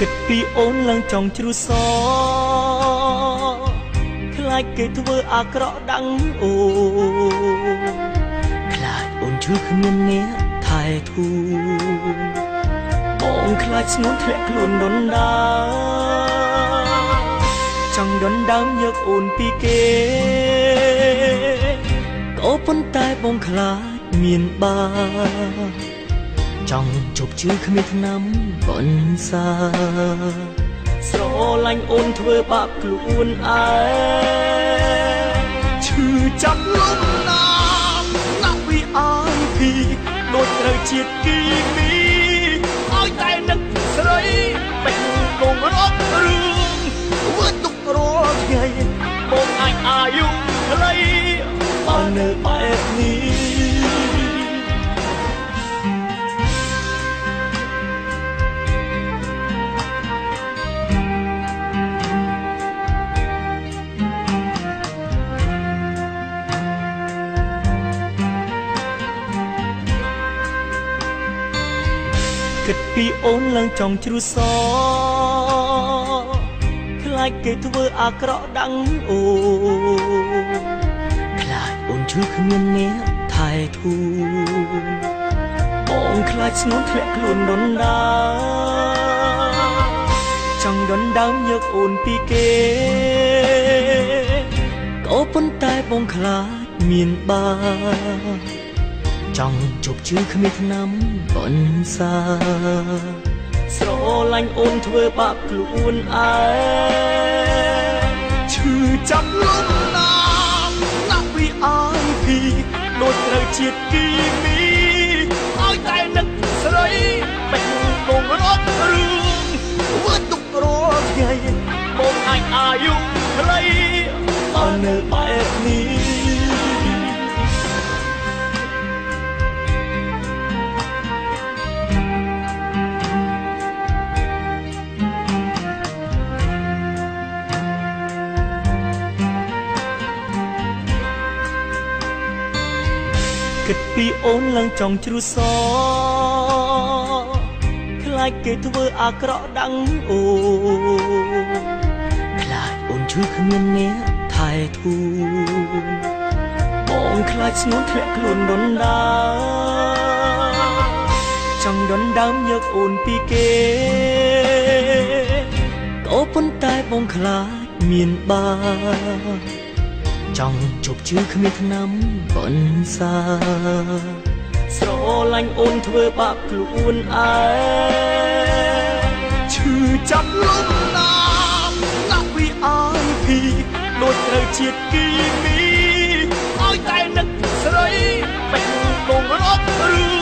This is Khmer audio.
គិតពីអូនឡើងចង់ជ្រុះសខ្លាចគេធ្វើអាក្រក់ដាំងអូខ្លាចអូនឈឺគ្មានអ្នកថែធូបងខ្លាចស្ងួនធ្លាក់ខ្លួនដុនដាចង់ដុនដើមយកអូនពីគេក៏ប៉ុន្តែបងខ្លាចមានបាចង់ជប់ជឿគ្មានថ្នាំបន្សាស្រឡាញ់អូនធ្វើបាបខ្លួនឯងឈឺចាប់លំណាមណាស់វាអាយពីដូចត្រូវជាតិគីមីឲ្យតែនឹកស្រីបេះដូងរត់រឿងធ្វើទុករាល់ថ្ងៃបងអាចអាយុខ្លីបើនៅបែបនេះគិតពីអូនឡើងចង់ជ្រុះសខ្លាចគេធ្វើអាក្រក់ដាំងអូខ្លាចអូនឈឺគ្មានអ្នកថែធូបងខ្លាចស្ងួនធ្លាក់ខ្លួនដុនដាចង់ដុនដើមយកអូនពីគេក៏ប៉ុន្តែបងខ្លាចមានបាចង់ជប់ជឿគ្មានថ្នាំបន្សាស្រឡាញ់អូនធ្វើបាបខ្លួនឯងឈឺចាប់លំណាមណាស់វាអាយពីដូចត្រូវជាតិគីមីឲ្យតែនឹកស្រីបេះដូងរត់រឿងធ្វើទុករាល់ថ្ងៃបងអាចអាយុខ្លីបើនៅបែបនេះគិតពីអូនឡើងចង់ជ្រុះសខ្លាចគេធ្វើអាក្រក់ដាំងអូខ្លាចអូនឈឺគ្មានអ្នកថែធូបងខ្លាចស្ងួនធ្លាក់ខ្លួនដុនដាចង់ដុនដើមយកអូនពីគេក៏ប៉ុន្តែបងខ្លាចមានបាចង់ជប់ជឿគ្មានថ្នាំបន្សាស្រឡាញ់អូនធ្វើបាបខ្លួនឯងឈឺចាប់លំណាមណាស់វាអាយពីដូចត្រូវជាតិគីមីឲ្យតែនឹកស្រីបេះដូងរត់រឿង